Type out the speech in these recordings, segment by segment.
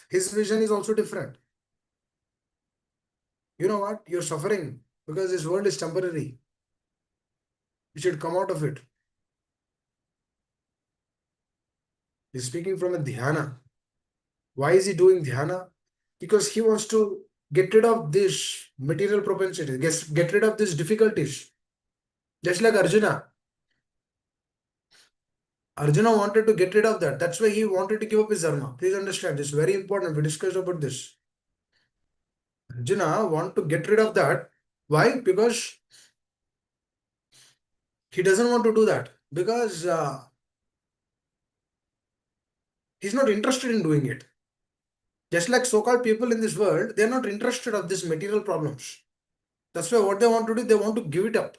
His vision is also different. You know what? You're suffering because this world is temporary. You should come out of it. He's speaking from a dhyana. Why is he doing dhyana? Because he wants to get rid of this material propensity, get rid of these difficulties. Just like Arjuna. Arjuna wanted to get rid of that. That's why he wanted to give up his dharma. Please understand this is very important. We discussed about this. Arjuna want to get rid of that. Why? Because he doesn't want to do that. Because he's not interested in doing it. Just like so-called people in this world, they're not interested of these material problems. That's why what they want to do, they want to give it up.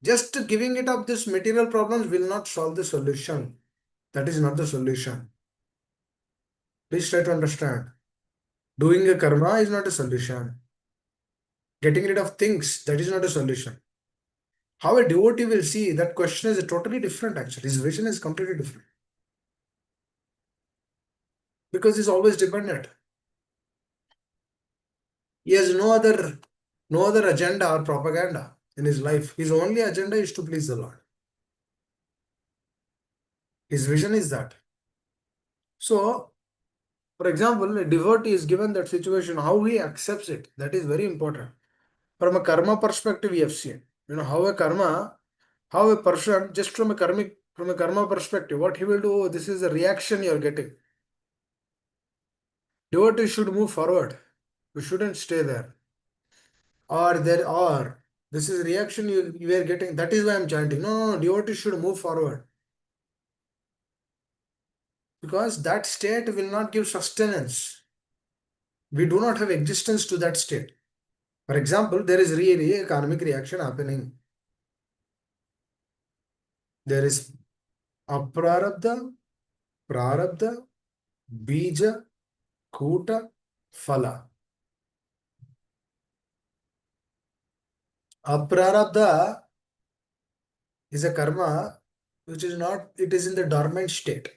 Just giving it up, this material problems will not solve the solution. That is not the solution. Please try to understand. Doing a karma is not a solution. Getting rid of things, that is not a solution. How a devotee will see that question is totally different actually. His vision is completely different. Because he's always dependent. He has no other agenda or propaganda in his life. His only agenda is to please the Lord. His vision is that. So, for example, a devotee is given that situation, how he accepts it, that is very important. From a karma perspective, we have seen, how a person, just from a karma perspective, what he will do, this is a reaction you are getting. Devotee should move forward. You shouldn't stay there. Or this is reaction you are getting. That is why I'm chanting. No, devotee should move forward. Because that state will not give sustenance. We do not have existence to that state. For example, there is really a karmic reaction happening. There is aprarabdha, prarabdha, bija, kuta, phala. Aprarabdha is a karma which is not, it is in the dormant state.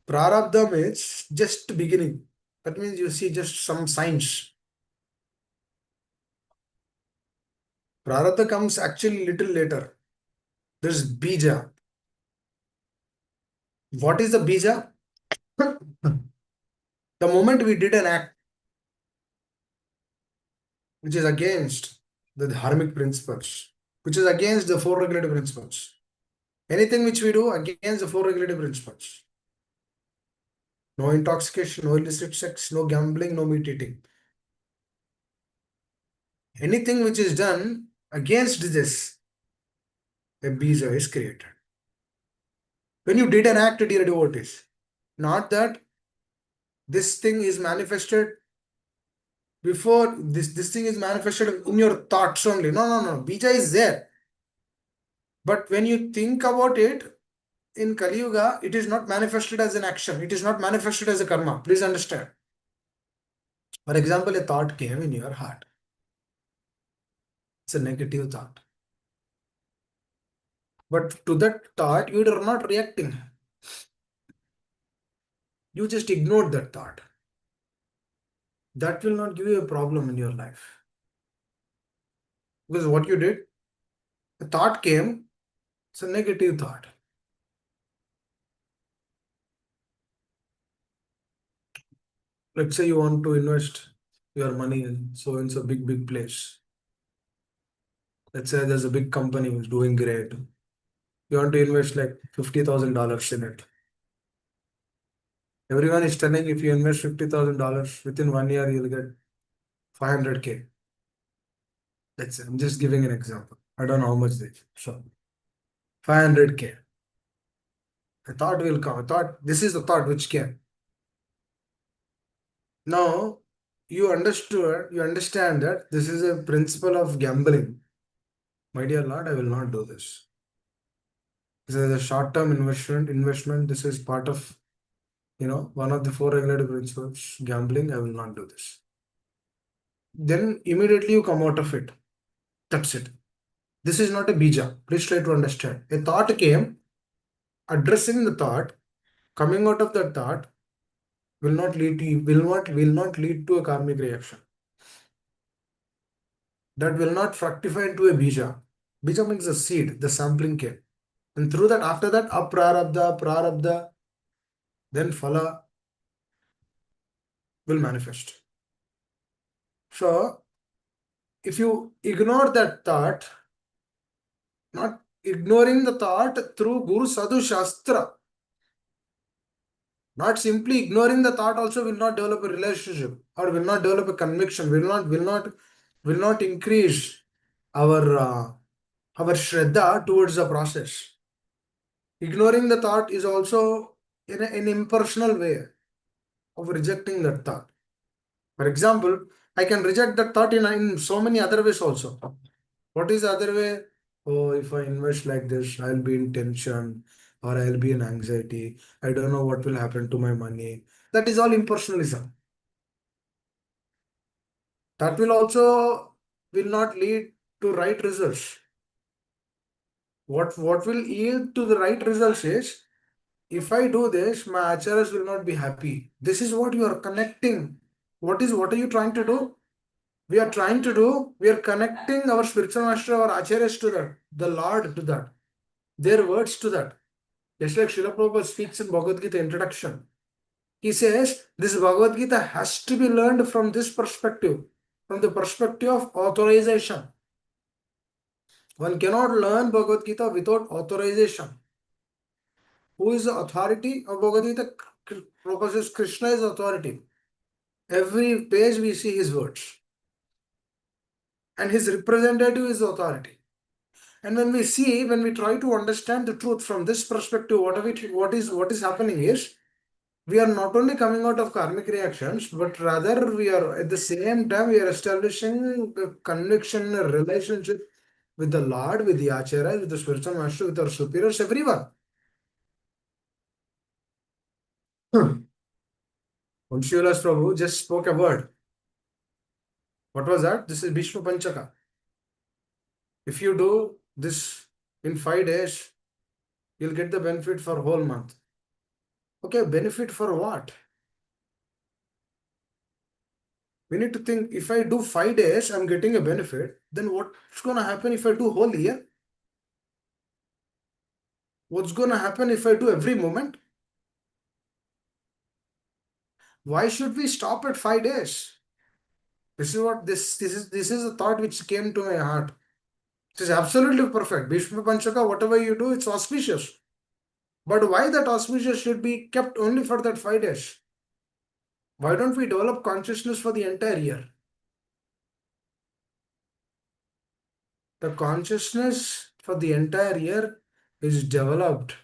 Prarabdha means just beginning. That means you see just some signs. Prarabdha comes actually little later. There's bija. What is the bija? The moment we did an act which is against the dharmic principles, which is against the four regulative principles. Anything which we do against the four regulative principles. No intoxication, no illicit sex, no gambling, no meat eating. Anything which is done against this, a bija is created. When you did an act, dear devotees, not that this thing is manifested before this thing is manifested in your thoughts only. No. Bija is there. But when you think about it, in Kali Yuga, it is not manifested as an action. It is not manifested as a karma. Please understand. For example, a thought came in your heart. It's a negative thought. But to that thought, you are not reacting. You just ignored that thought. That will not give you a problem in your life. Because what you did, a thought came, it's a negative thought. Let's say you want to invest your money in so big place. Let's say there's a big company who's doing great. You want to invest like $50,000 in it. Everyone is telling if you invest $50,000 within 1 year, you'll get 500K. Let's say, I'm just giving an example. I don't know how much they. So 500K. A thought will come. This is the thought which came. Now you understand that this is a principle of gambling. My dear Lord, I will not do this. This is a short-term investment. This is part of, one of the four regulative principles. Gambling, I will not do this. Then immediately you come out of it. That's it. This is not a bija. Please try to understand. A thought came, addressing the thought, Coming out of that thought will not lead to a karmic reaction. That will not fructify into a bija. Bija means a seed, the sampling came. And through that, after that, prarabdha, then phala will manifest. So, if you ignore that thought, not ignoring the thought through Guru Sadhu Shastra, not simply ignoring the thought also will not develop a relationship or will not develop a conviction, will not increase our shraddha towards the process. Ignoring the thought is also an impersonal way of rejecting that thought. For example, I can reject that thought in so many other ways also. What is the other way? Oh, if I invest like this, I'll be in tension or I'll be in anxiety. I don't know what will happen to my money. That is all impersonalism. That will not lead to right results. What will yield to the right results is, if I do this, my acharyas will not be happy. This is what you are connecting. What are you trying to do? We are connecting our spiritual master, our acharyas to that, the Lord to that, their words to that. Just like Srila Prabhupada speaks in Bhagavad Gita introduction. He says this Bhagavad Gita has to be learned from this perspective, from the perspective of authorization. One cannot learn Bhagavad Gita without authorization. Who is the authority of Bhagavad Gita? Prabhupada says Krishna is authority. Every page we see his words. And his representative is authority. And when we try to understand the truth from this perspective, what is happening is, we are not only coming out of karmic reactions, but rather we are at the same time we are establishing a connection, a relationship with the Lord, with the Acharya, with the spiritual master, with our superiors, everyone. Unshilas Prabhu just spoke a word. What was that? This is Bhishma Panchaka. If you do this in 5 days, you'll get the benefit for a whole month. Okay, benefit for what? We need to think, if I do 5 days, I'm getting a benefit, then what's going to happen if I do whole year? What's going to happen if I do every moment? Why should we stop at 5 days? This is a thought which came to my heart. It is absolutely perfect. Bhishma Panchaka, whatever you do, it's auspicious. But why that auspicious should be kept only for that 5 days? Why don't we develop consciousness for the entire year? The consciousness for the entire year is developed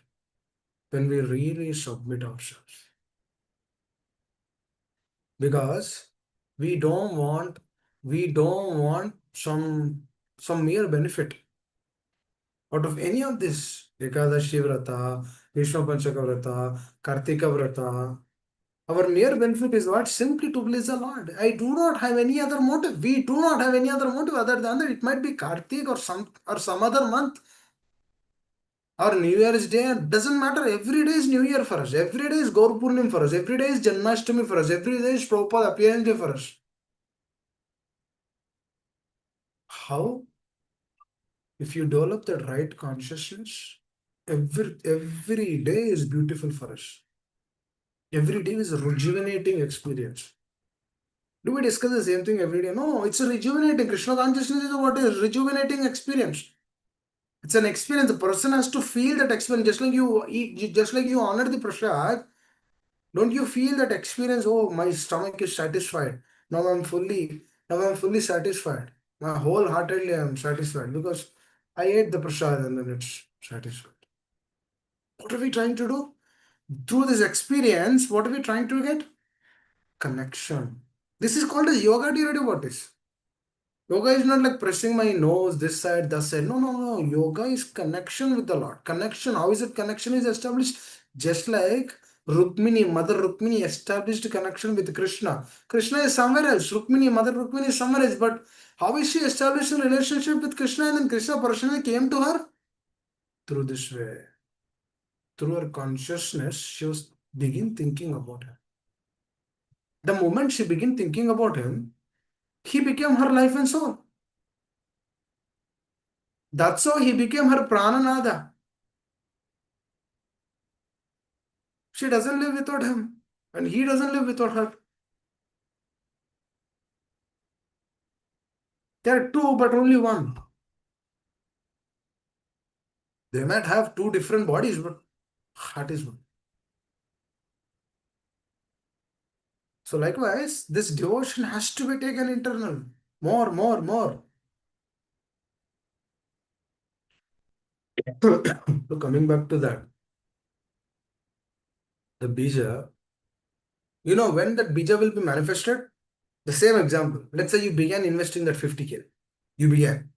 when we really submit ourselves. Because we don't want some mere benefit out of any of this. Ekadashi Vrata, Vishnu Panchaka Vrata, Kartika Vrata. Our mere benefit is what? Simply to please the Lord. I do not have any other motive. We do not have any other motive other than that. It might be Kartik or some other month. Or New Year's Day, doesn't matter. Every day is New Year for us. Every day is Gaur Purnim for us. Every day is Janmashtami for us. Every day is Prabhupada appearance day for us. How? If you develop the right consciousness, every day is beautiful for us. Every day is a rejuvenating experience. Do we discuss the same thing every day? No, it's a rejuvenating. Krishna consciousness is what is rejuvenating experience. It's an experience. The person has to feel that experience. Just like you eat, just like you honor the prasad, don't you feel that experience? Oh, my stomach is satisfied. Now I'm fully satisfied. My wholeheartedly I'm satisfied because I ate the prasad and then it's satisfied. What are we trying to do? Through this experience, what are we trying to get? Connection. This is called as yoga. Do you know what is? Yoga is not like pressing my nose this side, that side. No, no, no. Yoga is connection with the Lord. Connection. How is it? Connection is established just like Rukmini, Mother Rukmini established connection with Krishna. Krishna is somewhere else. Rukmini, Mother Rukmini is somewhere else. But how is she established a relationship with Krishna, and then Krishna personally came to her? Through this way. Through her consciousness, begin thinking about him. The moment she began thinking about him, he became her life and soul. That's how he became her prananada. She doesn't live without him, and he doesn't live without her. There are two, but only one. They might have two different bodies, but heart is one. So likewise, this devotion has to be taken internal. More, more, more. So coming back to that, the bija, when that bija will be manifested? The same example. Let's say you began investing that 50K. You began.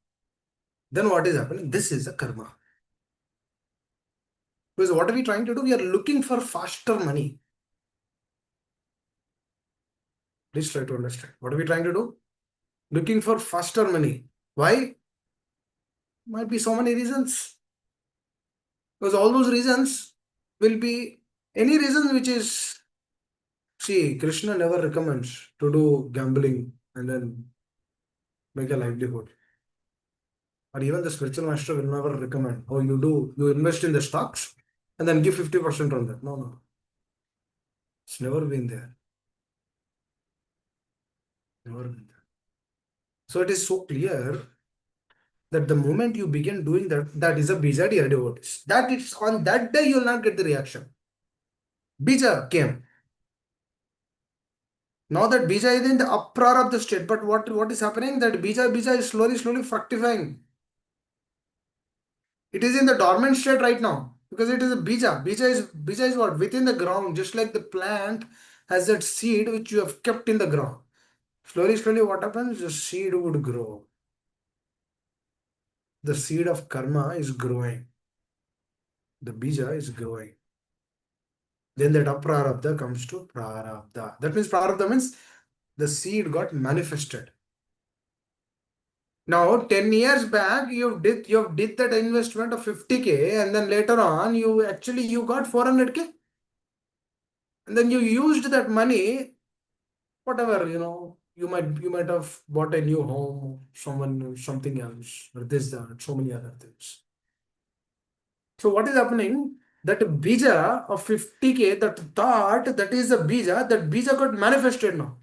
Then what is happening? This is a karma. Because what are we trying to do? We are looking for faster money. Please try to understand. What are we trying to do? Looking for faster money. Why? Might be so many reasons. Because all those reasons will be any reason which is, see, Krishna never recommends to do gambling and then make a livelihood. Or even the spiritual master will never recommend, oh, you invest in the stocks and then give 50% on that. No, no. It's never been there. Never been there. So it is so clear that the moment you begin doing that, that is a bija, dear devotees. That it's on that day you will not get the reaction. Bija came. Now that bija is in the aprarabdha state, but what is happening? That bija is slowly fructifying. It is in the dormant state right now because it is a bija. Bija is what? Within the ground, just like the plant has that seed which you have kept in the ground. Slowly, what happens? The seed would grow. The seed of karma is growing. The bija is growing. Then that aprarabdha comes to prarabdha. That means prarabdha means the seed got manifested. Now, 10 years back, you did that investment of 50K, and then later on, you got 400K. And then you used that money, whatever, you might have bought a new home, something else, or this, that, so many other things. So what is happening? That bija of 50K, that thought, that is the bija, that bija got manifested now.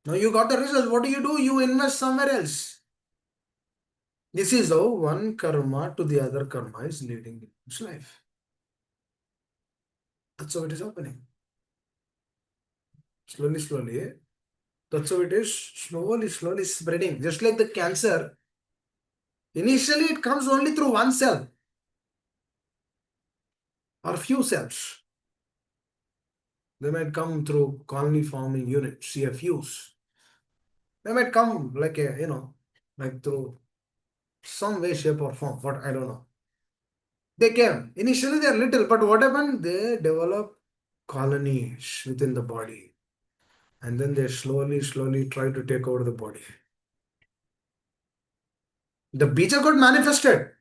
Now you got the result. What do? You invest somewhere else. This is how one karma to the other karma is leading its life. That's how it is happening. Slowly. That's how it is slowly spreading. Just like the cancer. Initially, it comes only through one cell or few cells. They might come through colony forming units, CFUs. They might come like like through some way, shape, or form. What I don't know. They came. Initially, they are little, but what happened? They develop colonies within the body. And then they slowly try to take over the body. The bija got manifested,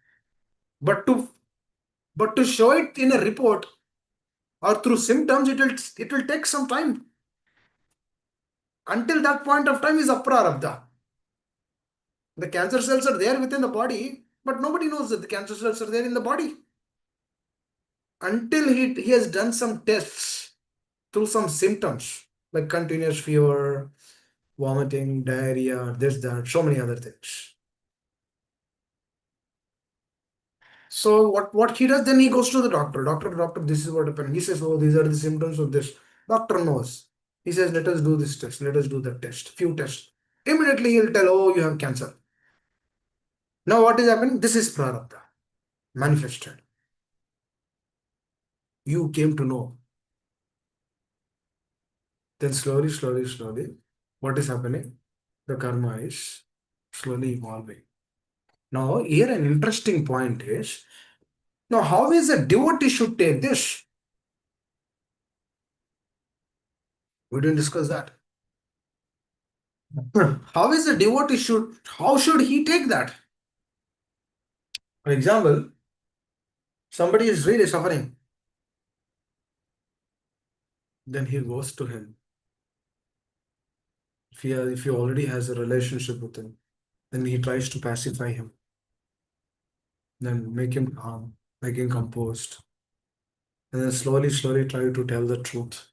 but to show it in a report or through symptoms, it will take some time. Until that point of time is aprarabdha. The cancer cells are there within the body, but nobody knows that the cancer cells are there in the body. Until he has done some tests through some symptoms like continuous fever, vomiting, diarrhea, this, that, so many other things. So what he does, then he goes to the doctor. Doctor, this is what happened. He says, oh, these are the symptoms of this. Doctor knows. He says, let us do this test. Let us do that test. Few tests. Immediately he'll tell, oh, you have cancer. Now what is happening? This is prarabdha. Manifested. You came to know. Then slowly, what is happening? The karma is slowly evolving. Now, here an interesting point is, now how is a devotee should take this? We didn't discuss that. How is a devotee how should he take that? For example, somebody is really suffering. Then he goes to him. If he already has a relationship with him, then he tries to pacify him, then make him calm, make him composed, and then slowly, slowly try to tell the truth.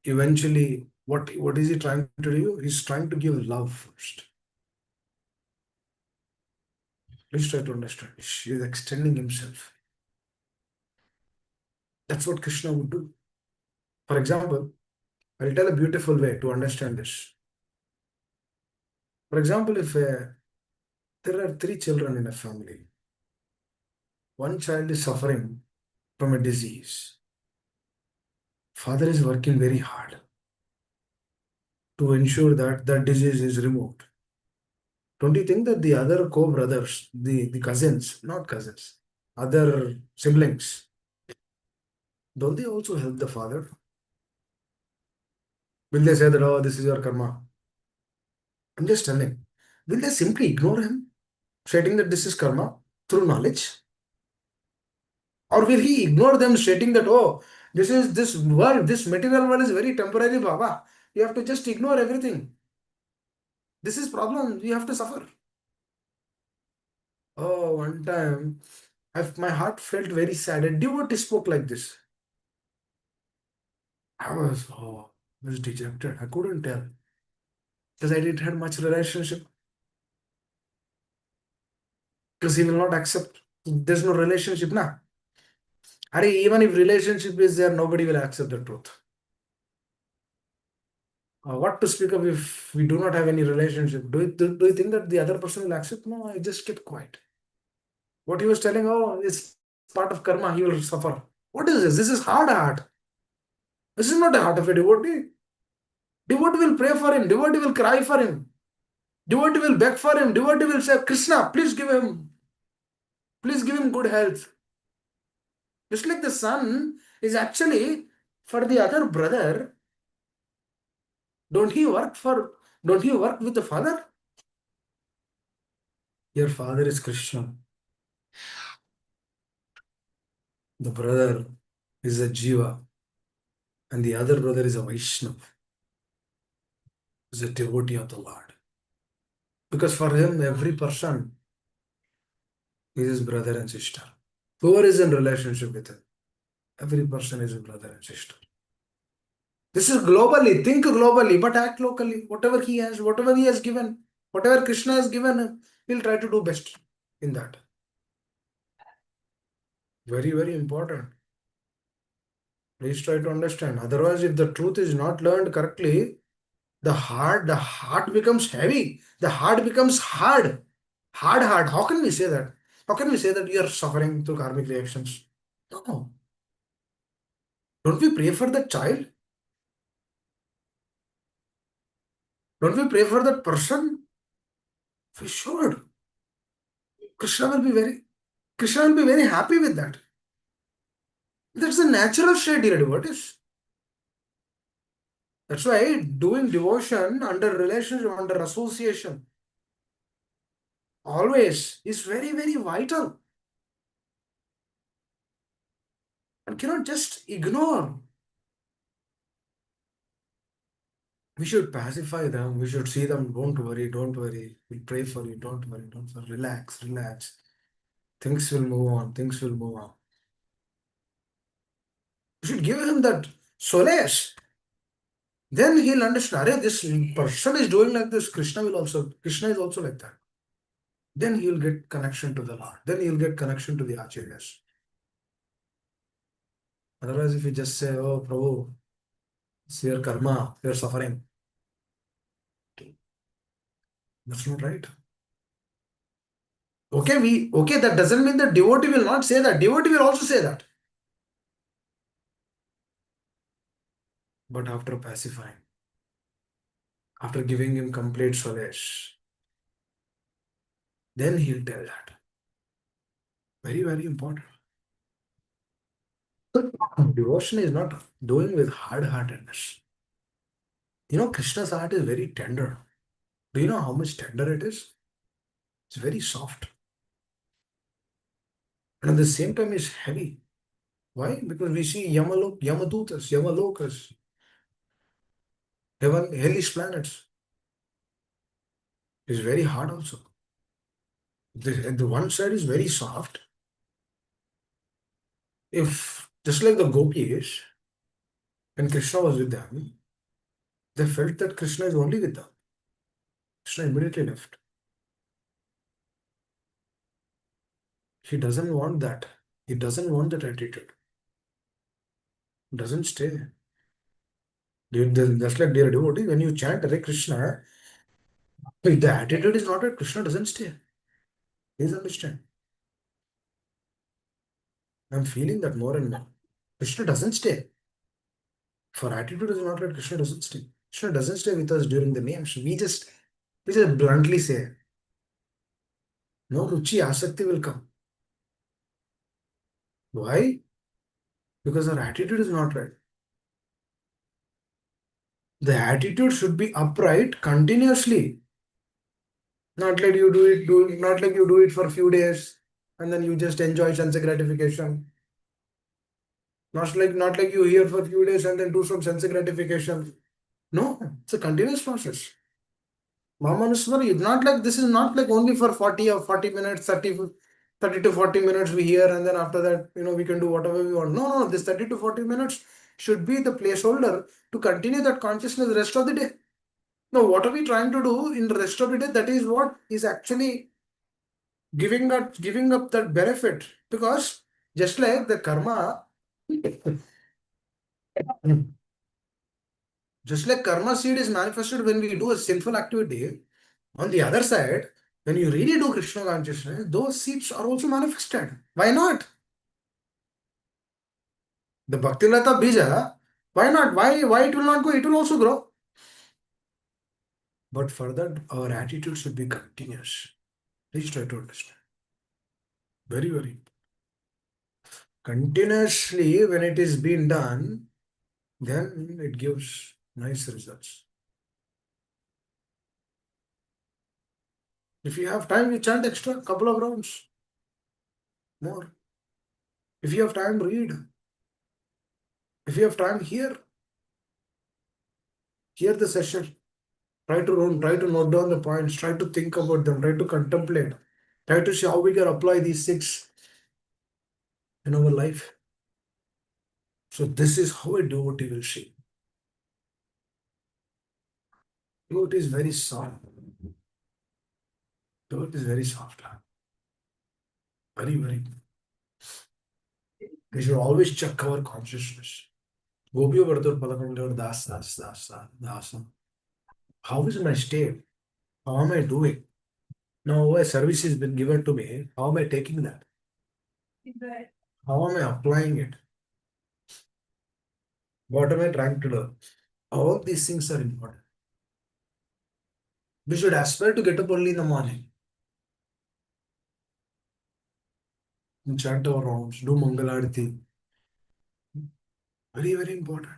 Eventually, what is he trying to do? He's trying to give love first. Please try to understand. He is extending himself. That's what Krishna would do. For example, I'll tell a beautiful way to understand this. For example, if there are three children in a family, one child is suffering from a disease. Father is working very hard to ensure that that disease is removed. Don't you think that the other co-brothers, the cousins, not cousins, other siblings, don't they also help the father? Will they say that, oh, this is your karma? I'm just telling. Will they simply ignore him, stating that this is karma through knowledge? Or will he ignore them, stating that, oh, this world, this material world is very temporary, Baba. You have to just ignore everything. This is problem. You have to suffer. Oh, one time, my heart felt very sad. A devotee spoke like this. I was dejected. I couldn't tell because I didn't have much relationship. Because he will not accept. There's no relationship now. Even if relationship is there, nobody will accept the truth. What to speak of if we do not have any relationship? Do you think that the other person will accept? No, I just kept quiet. What he was telling, oh, it's part of karma, he will suffer. What is this? This is hard heart. This is not a heart of a devotee. Devotee will pray for him. Devotee will cry for him. Devotee will beg for him. Devotee will say, Krishna, please give him good health. Just like the son is actually for the other brother, don't he work with the father? Your father is Krishna. The brother is a Jiva, and the other brother is a Vaishnava, is a devotee of the Lord. Because for him, every person is his brother and sister. Whoever is in relationship with him, every person is a brother and sister. This is globally, think globally, but act locally. Whatever he has given, whatever Krishna has given him, he'll try to do best in that. Very, very important. Please try to understand. Otherwise, if the truth is not learned correctly, the heart becomes heavy. The heart becomes hard. Hard. How can we say that? How can we say that you are suffering through karmic reactions? No. Don't we pray for that child? Don't we pray for that person? We should. Krishna will be very Krishna will be very happy with that. That's the natural state, dear devotees. That's why doing devotion under relationship, under association, always is very, very vital. And cannot just ignore. We should pacify them. We should see them. Don't worry, don't worry. We'll pray for you. Don't worry, don't worry. Relax, relax. Things will move on. Things will move on. We should give him that solace. Then he'll understand. This person is doing like this. Krishna is also like that. Then he'll get connection to the Lord. Then he'll get connection to the Acharyas. Otherwise, if you just say, oh, Prabhu, it's your karma, you're suffering. That's not right. Okay, that doesn't mean that devotee will not say that. Devotee will also say that. But after pacifying, after giving him complete solace, then he'll tell that. Very, very important. Devotion is not doing with hard-heartedness. Krishna's heart is very tender. Do you know how much tender it is? It's very soft. And at the same time, it's heavy. Why? Because we see Yamadutas, Yamalokas, hellish planets. It's very hard also. The one side is very soft. If just like the gopis, when Krishna was with them, they felt that Krishna is only with them. Krishna immediately left. He doesn't want that. He doesn't want that attitude. Doesn't stay. Just like dear devotee, when you chant Hare Krishna, if the attitude is not right, Krishna doesn't stay. Please understand. I'm feeling that more and more. Krishna doesn't stay. For attitude is not right, Krishna doesn't stay. Krishna doesn't stay with us during the names. We just bluntly say, no Ruchi Asakti will come. Why? Because our attitude is not right. The attitude should be upright continuously. Not like you not like you do it for a few days and then you just enjoy sense gratification. Not like you hear for a few days and then do some sense gratification. No, it's a continuous process. Mamanuswari, it's not like this is not like only for 40 or 40 minutes, 30 to 40 minutes we hear and then after that, we can do whatever we want. No, no, this 30 to 40 minutes should be the placeholder to continue that consciousness the rest of the day. Now, what are we trying to do in the rest of the day? That is what is actually giving up that benefit. Because just like the karma, just like karma seed is manifested when we do a sinful activity, on the other side, when you really do Krishna consciousness, those seeds are also manifested. Why not? The Bhakti Lata Bija, why not? Why it will not go? It will also grow. But for that, our attitude should be continuous. Please try to understand. Very, very continuously when it is being done, then it gives nice results. If you have time, you chant extra couple of rounds more. If you have time, read. If you have time, hear the session. Try to note down the points. Try to think about them. Try to contemplate. Try to see how we can apply these six in our life. So this is how a devotee will see. Devotee is very soft. Devotee is very soft. Very, very. We should always check our consciousness. Gopiyo Vartur Padakamli Das Das Das Das. How is my state? How am I doing? Now a service has been given to me. How am I taking that? How am I applying it? What am I trying to do? All these things are important. We should aspire to get up early in the morning and chant our rounds, do Mangalarti. Very, very important.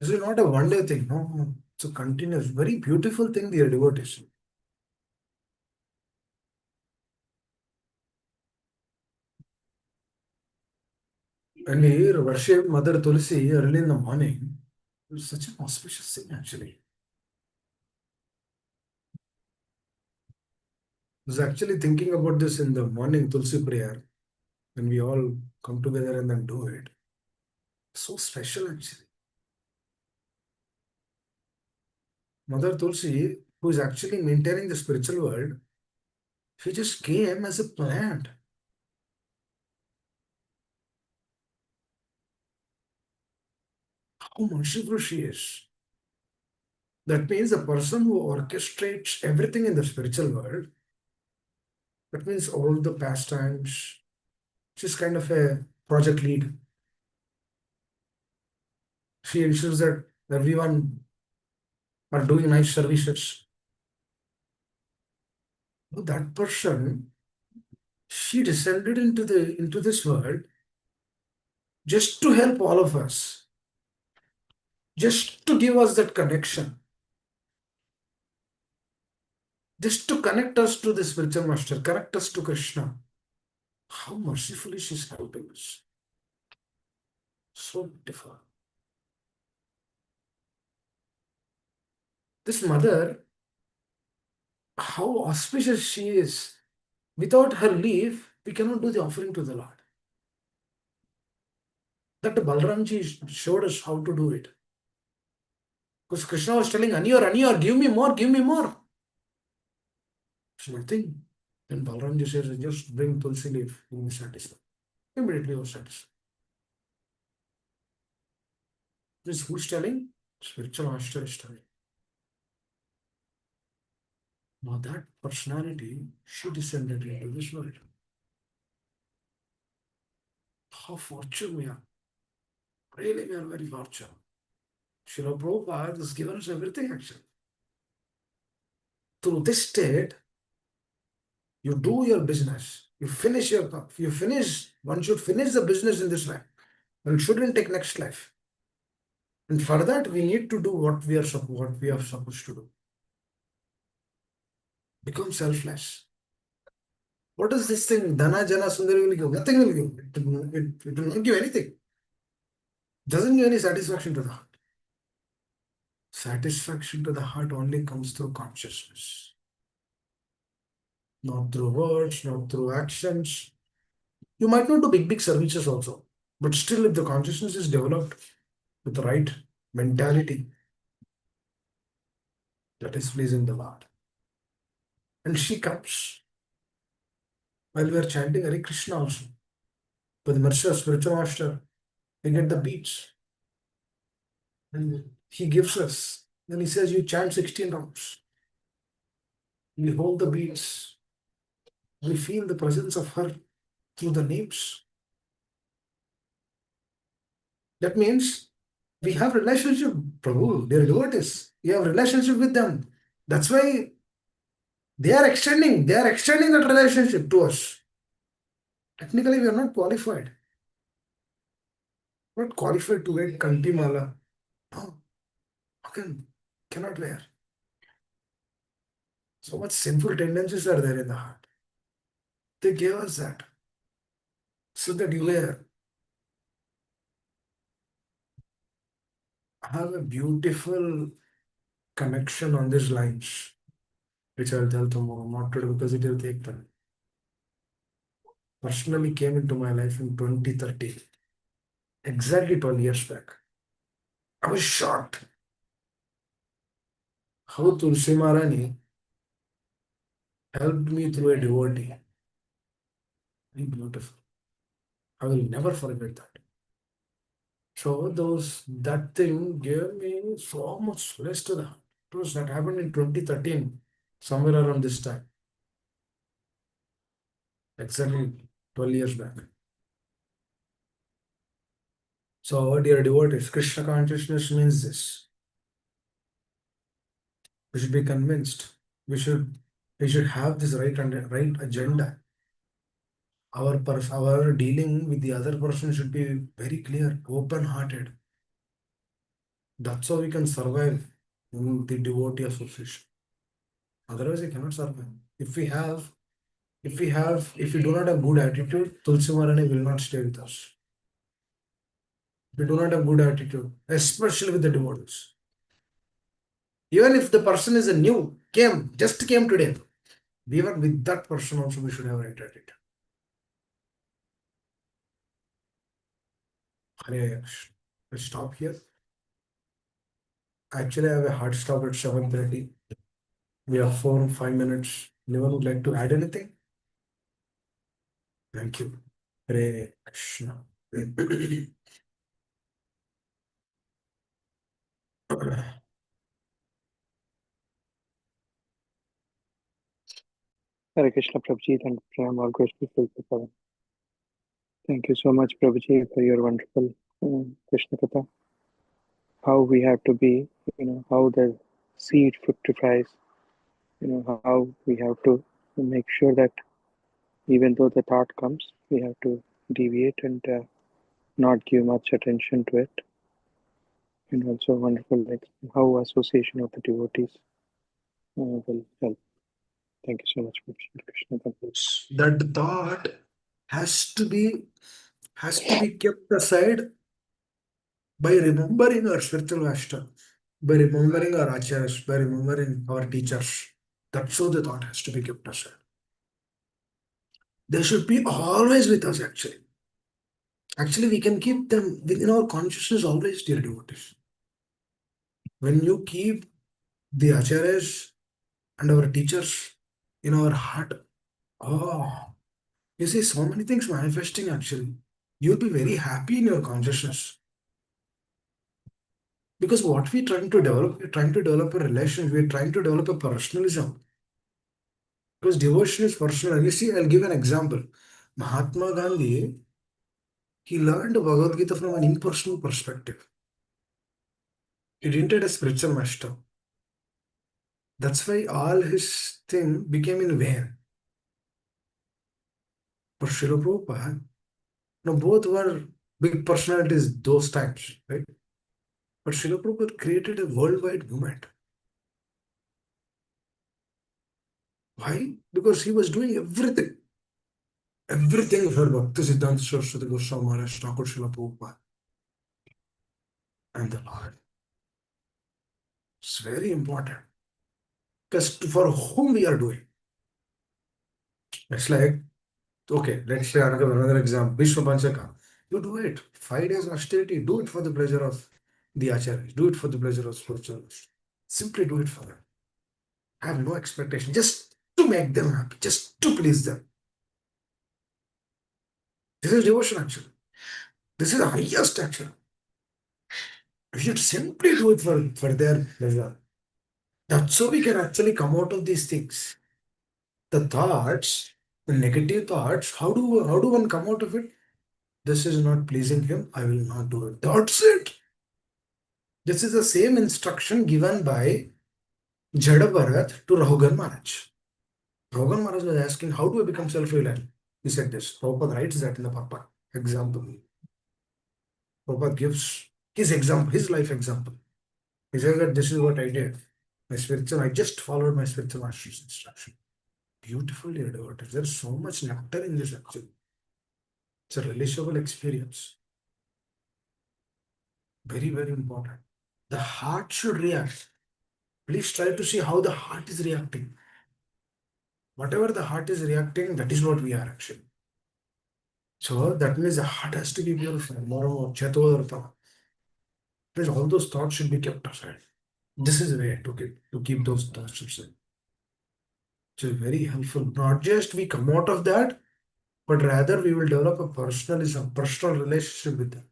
This is not a one-day thing. No, no. It's a continuous, very beautiful thing, dear devotees. When we worship Mother Tulsi early in the morning, it's such an auspicious thing actually. I was actually thinking about this in the morning Tulsi prayer when we all come together and then do it. So special actually. Mother Tulsi, who is actually maintaining the spiritual world, she just came as a plant. How merciful she is. That means the person who orchestrates everything in the spiritual world, that means all the pastimes, she's kind of a project lead. She ensures that everyone are doing nice services. That person, she descended into this world just to help all of us, just to give us that connection, just to connect us to the spiritual master, connect us to Krishna. How mercifully she's helping us. So beautiful. This mother, how auspicious she is. Without her leave, we cannot do the offering to the Lord. That Balramji showed us how to do it. Because Krishna was telling Aniyor, give me more, give me more. It's nothing. Then Balramji says, just bring tulsi leaf, you will be satisfied. Immediately he was satisfied. This who's telling? Spiritual master is telling. Now that personality, she descended into this world. How fortunate we are. Really, we are very fortunate. Srila Prabhupada has given us everything actually. Through this state, you do your business. You finish one should finish the business in this life. One shouldn't take next life. And for that, we need to do what we are supposed to do. Become selfless. What is this thing? Dhana, Jana, Sundari will give. Nothing will give. It will not give anything. Doesn't give any satisfaction to the heart. Satisfaction to the heart only comes through consciousness. Not through words, not through actions. You might not do big services also. But still, if the consciousness is developed with the right mentality, that is pleasing the Lord. And she comes while we are chanting Hare Krishna also. With the mercy of spiritual master, we get the beats. And he gives us. Then he says, you chant 16 rounds. We hold the beats. We feel the presence of her through the names. That means we have relationship, Prabhu, they are devotees. We have relationship with them. That's why they are extending that relationship to us. Technically, we are not qualified. Not qualified to get Kantimala. No. Cannot wear. So much sinful tendencies are there in the heart. They gave us that. So that you wear. Have a beautiful connection on these lines, which I'll tell tomorrow, not today because it will take time. Personally came into my life in 2013, exactly 12 years back. I was shocked how Tulsi Maharani helped me through a devotee. Very beautiful. I will never forget that. So that thing gave me so much solace to the heart. That happened in 2013, somewhere around this time. Exactly 12 years back. So, dear devotees, Krishna consciousness means this. We should be convinced. We should have this right agenda. Our dealing with the other person should be very clear, open-hearted. That's how we can survive in the devotee association. Otherwise, we cannot survive. If we do not have good attitude, Tulsi Maharani will not stay with us. We do not have good attitude, especially with the devotees. Even if the person is just came today, even with that person also we should have right attitude. Hare Krishna. Let's stop here. Actually, I have a hard stop at 7:30. We have 4-5 minutes. Anyone would like to add anything? Thank you. Hare Krishna. Hare Krishna Prabhuji and Prem, all grateful for the. Thank you so much, Prabhuji, for your wonderful Krishna Katha. How we have to be, how the seed fructifies, how we have to make sure that even though the thought comes, we have to deviate and not give much attention to it. And also wonderful how association of the devotees will help. Thank you so much, Prabhuji. Krishna Katha. That thought has to be kept aside by remembering our spiritual master, by remembering our acharyas, by remembering our teachers. That's how the thought has to be kept aside. They should be always with us, actually. Actually, we can keep them within our consciousness always, dear devotees. When you keep the acharyas and our teachers in our heart, oh, you see so many things manifesting actually. You'll be very happy in your consciousness. Because what we're trying to develop, we're trying to develop a relation, we're trying to develop a personalism. Because devotion is personal. And you see, I'll give an example. Mahatma Gandhi, he learned Bhagavad Gita from an impersonal perspective. He didn't have a spiritual master. That's why all his thing became in vain. But Srila Prabhupada, now both were big personalities those times, right? But Srila Prabhupada created a worldwide movement. Why? Because he was doing everything. Everything for Bhakti Siddhanta Saraswati Goswami Maharaj, Thakur Srila Prabhupada, and the Lord. It's very important. Because for whom we are doing. It's like, okay, let's say another example. Vishnu Panchaka. You do it. 5 days austerity. Do it for the pleasure of the acharyas. Do it for the pleasure of spiritualists. Simply do it for them. Have no expectation. Just to make them happy. Just to please them. This is devotion actually. This is the highest action. We should simply do it for their pleasure. That's how we can actually come out of these things. The thoughts, the negative thoughts, how do one come out of it? This is not pleasing him, I will not do it. That's it. This is the same instruction given by Jada Bharat to Rahugan Maharaj. Rahugan Maharaj was asking, how do I become self-reliant? He said this. Prabhupada writes that in the Papa example. Prabhupada gives his example, his life example. He says that this is what I did. I just followed my spiritual master's instruction. Beautiful, dear devotees. There's so much nectar in this actually. It's a relishable experience. Very, very important. The heart should react. Please try to see how the heart is reacting. Whatever the heart is reacting, that is what we are actually. So that means the heart has to be purified. More Chetodartha. Please, all those thoughts should be kept aside. This is the way to keep those thoughts aside. Which is very helpful. Not just we come out of that, but rather we will develop a personalism, personal relationship with them.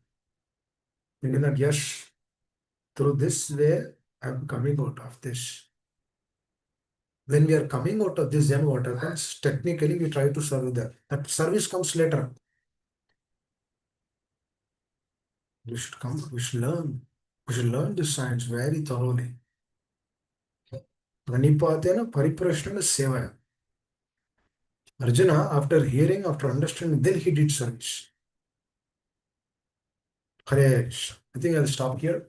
Meaning that yes, through this way, I'm coming out of this. When we are coming out of this, then what happens? Technically, we try to serve them. That service comes later. We should come, we should learn. We should learn this science very thoroughly. Pranipatena pariprashnana sevaya. Arjuna, after hearing, after understanding, then he did service. Hare Krishna. I think I'll stop here.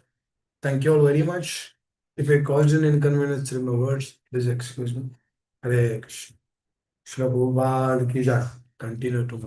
Thank you all very much. If I caused an inconvenience through my words, please excuse me. Hare Krishna. Shri Prabhupada ki jai. Continue to